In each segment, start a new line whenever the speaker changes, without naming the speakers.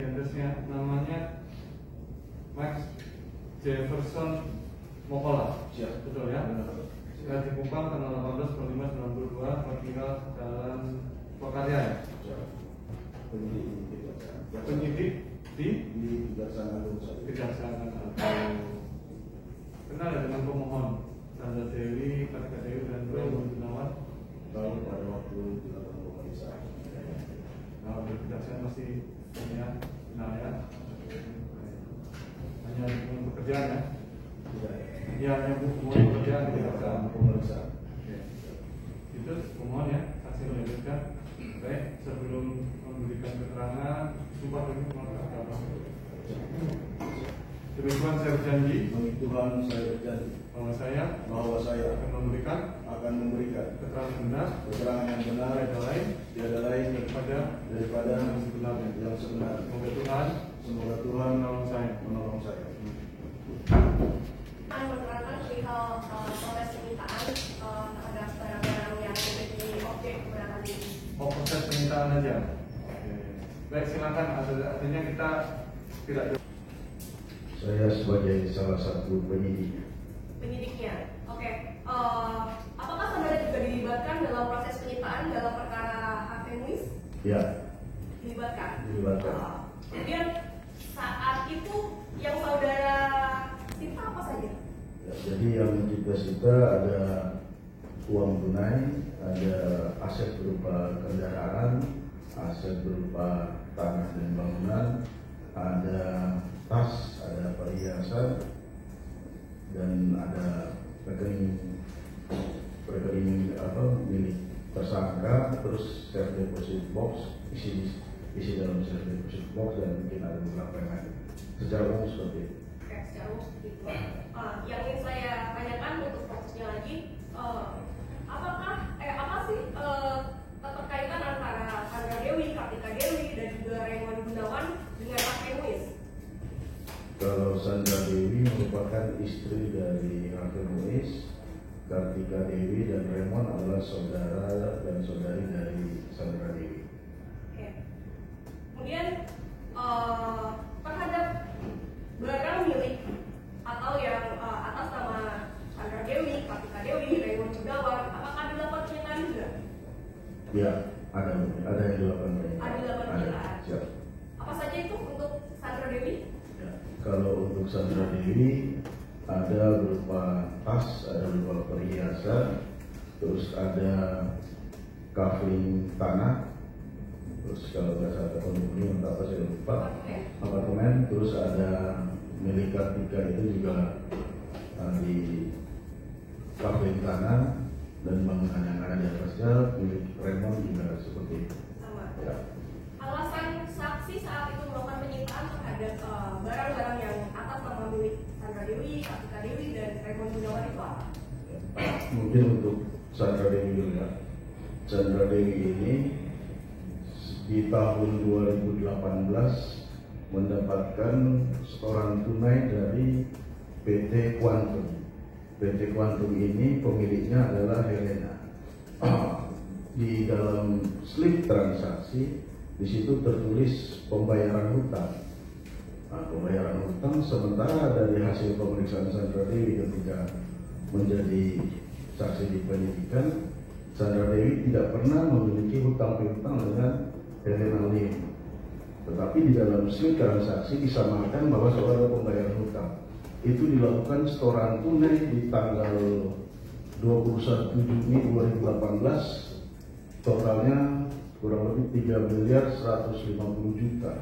Identitasnya namanya Max Jefferson Mokola.
Siap.
Betul ya? Sudah dikumpang tanggal 18/5/92, tertinggal Jalan Pekarya ya?
Siap.
Penyidik di
Kejaksaan Agung.
Kejaksaan Agung. Kenal ya dengan pemohon Sandra Dewi, Kartika Dewi dan Raymond Gunawan?
Tahu pada waktu dilakukan pemeriksaan.
Kalau di Kejaksaan masih punya kenal ya? Hanya dengan pekerjaan ya?
Tidak.
Ya, hanya hubungan pekerjaan di Kejaksaan.
Pemeriksaan.
Oke. Itu pemohon ya, saksi menyebutkan. Baik, sebelum memberikan keterangan, sumpah dulu apa? Demi Tuhan saya berjanji.
Demi Tuhan saya berjanji
bahwa saya akan memberikan keterangan benar
yang benar
tiada lain daripada
yang sebenarnya. Semoga Tuhan menolong saya.
Akan menerangkan perihal proses penyitaan terhadap barang-barang yang menjadi objek keberatan ini.
Proses penyitaan aja. Oke. Baik, silakan. Artinya kita tidak.
Saya sebagai salah satu penyidiknya.
Oke. Apakah saudara juga dilibatkan dalam proses penyitaan dalam perkara Harvey Muiz?
Ya.
Dilibatkan.
Dilibatkan.
Kemudian saat itu yang saudara sita apa saja?
Ya, jadi yang kita sita ada uang tunai, ada aset berupa kendaraan, aset berupa tanah dan bangunan, ada tas, ada perhiasan, dan ada rekening milik tersangka, terus safe deposit box, isi dalam safe deposit box, dan mungkin ada beberapa yang lain. Secara umum seperti itu.
Oke, secara umum seperti itu. Yang ingin saya tanyakan untuk fokusnya lagi, apa sih keterkaitan antara Sandra Dewi, Kartika Dewi, dan juga Raymond Gunawan dengan Harvey Muiz?
Kalau Sandra Dewi merupakan istri dari Harvey Muiz, Kartika Dewi dan Raymond adalah saudara dan saudari dari Sandra Dewi.
Oke. Kemudian terhadap barang milik atau yang atas nama Sandra Dewi, Kartika Dewi, Raymond Gunawan, apakah dilakukan penyitaan juga?
Ya, ada yang dilakukan penyitaan.
Ada dilakukan penyitaan.
Siap.
Apa saja itu untuk Sandra Dewi?
Ya. Kalau untuk Sandra Dewi ada berupa tas, ada berupa perhiasan, terus ada kafling tanah, terus kalau nggak salah kondominium atau apa saya lupa, apartemen, terus ada milik Kartika itu juga di kafling tanah dan bangunan yang ada di atasnya, milik Raymond juga seperti itu.
Sama.
Ya.
Alasan saksi saat itu melakukan penyitaan terhadap barang-barang yang atas nama milik Sandra Dewi, Kartika Dewi, dan Raymond Gunawan itu apa?
Mungkin untuk Sandra Dewi dulu ya. Sandra Dewi ini di tahun 2018 mendapatkan setoran tunai dari PT Quantum. PT Quantum ini pemiliknya adalah Helena. Di dalam slip transaksi di situ tertulis pembayaran hutang. Nah, pembayaran hutang sementara dari hasil pemeriksaan Sandra Dewi ketika menjadi saksi di penyidikan, Sandra Dewi tidak pernah memiliki hutang piutang dengan Helena Lim. Tetapi di dalam slip transaksi disamakan bahwa soal pembayaran hutang itu dilakukan setoran tunai di tanggal 21 Juni 2018, totalnya kurang lebih 3.150 miliar,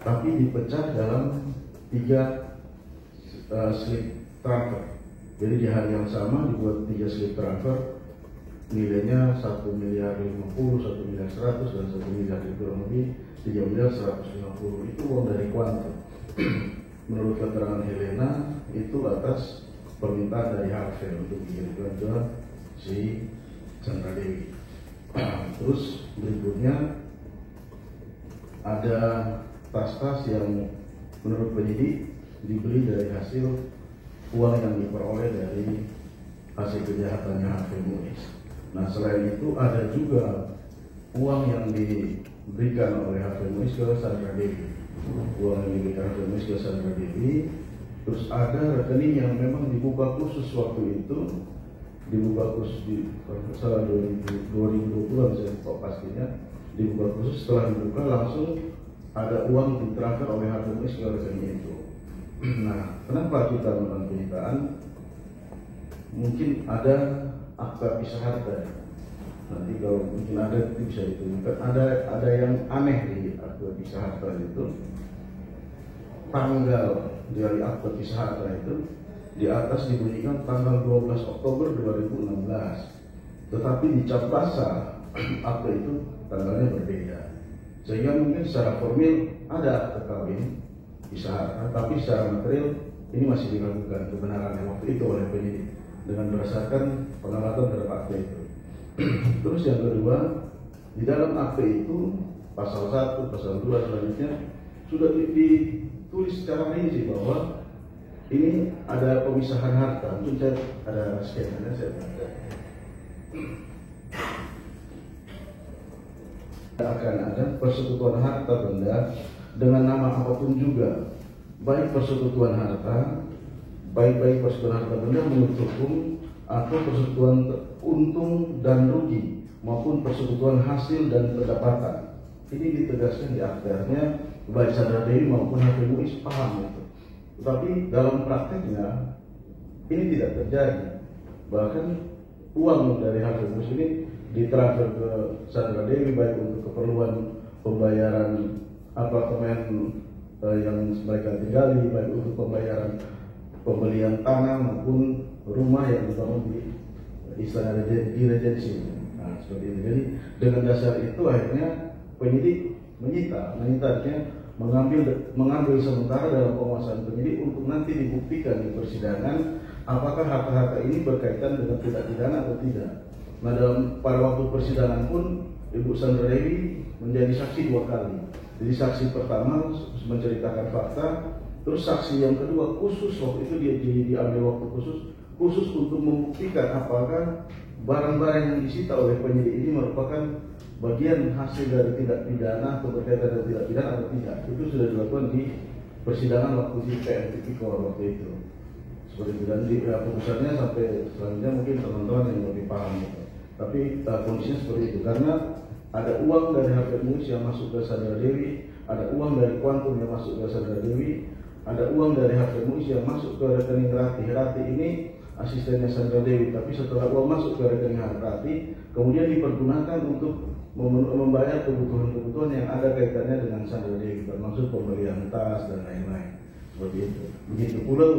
tapi dipecah dalam 3 slip transfer. Jadi di hari yang sama dibuat 3 slip transfer, nilainya 1.050 miliar, 1.100 miliar, dan 1 miliar, kurang lebih 3.150. Itu uang dari Quantum. Menurut keterangan Helena, itu atas permintaan dari Harvey untuk dikirimkan ke si Sandra Dewi. Terus berikutnya ada tas-tas yang menurut penyidik dibeli dari hasil uang yang diperoleh dari hasil kejahatannya Harvey Muiz. Nah, selain itu ada juga uang yang diberikan oleh Harvey Muiz ke Sandra Dewi. Uang yang diberikan Harvey Muiz ke Sandra Dewi, terus ada rekening yang memang dibuka khusus waktu itu, dibuka khusus di salah 2020 saya kok pastinya, dibuka khusus. Setelah dibuka langsung ada uang ditransfer oleh Harvey Muiz ke rekening itu. Nah, kenapa kita melakukan penyitaan? Mungkin ada akta pisah harta. Nanti kalau mungkin ada itu bisa ditunjukkan. Ada yang aneh di akta pisah harta itu. Tanggal dari akta pisah harta itu di atas dibunyikan tanggal 12 Oktober 2016. Tetapi di cap basah akta itu tanggalnya berbeda. Sehingga mungkin secara formil ada akta kawin pisah harta, tapi secara material ini masih diragukan kebenarannya waktu itu oleh penyidik dengan berdasarkan pengamatan terhadap akta itu. Terus yang kedua, di dalam akte itu pasal 1, pasal 2 selanjutnya sudah ditulis secara rinci bahwa ini ada pemisahan harta. Mungkin saya ada skenanya, saya baca. Akan ada persekutuan harta benda dengan nama apapun juga, baik persekutuan harta, baik persekutuan harta benda menurut hukum, atau persekutuan untung dan rugi maupun persekutuan hasil dan pendapatan. Ini ditegaskan di aktenya, baik Sandra Dewi maupun Harvey Muiz paham itu. Tetapi dalam prakteknya ini tidak terjadi. Bahkan uang dari Harvey Muiz ini ditransfer ke Sandra Dewi baik untuk keperluan pembayaran apartemen yang mereka tinggali, baik untuk pembayaran pembelian tanah maupun rumah yang dibangun di istana di regensi. Nah, seperti ini. Jadi dengan dasar itu akhirnya penyidik menyitanya mengambil sementara dalam penguasaan penyidik untuk nanti dibuktikan di persidangan apakah harta-harta ini berkaitan dengan tindak pidana atau tidak. Nah, pada waktu persidangan pun Ibu Sandra Dewi menjadi saksi 2 kali. Jadi saksi pertama menceritakan fakta, terus saksi yang kedua khusus waktu itu dia diambil waktu khusus untuk membuktikan apakah barang-barang yang disita oleh penyidik ini merupakan bagian hasil dari tindak pidana atau berkaitan dengan tindak pidana atau tidak. Itu sudah dilakukan di persidangan waktu di PN Tipikor waktu itu. Seperti itu, dan di putusannya sampai selanjutnya mungkin teman-teman yang lebih paham itu. Tapi kondisinya seperti itu karena ada uang dari Harvey Muiz yang masuk ke Sandra Dewi, ada uang dari Quantum yang masuk ke Sandra Dewi, ada uang dari Harvey Muiz yang masuk ke rekening Rati. Rati ini asistennya Sandra Dewi, tapi setelah uang masuk ke rekening Rati, kemudian dipergunakan untuk membayar kebutuhan-kebutuhan yang ada kaitannya dengan Sandra Dewi, termasuk pembelian tas dan lain-lain. Seperti itu. Begitu pula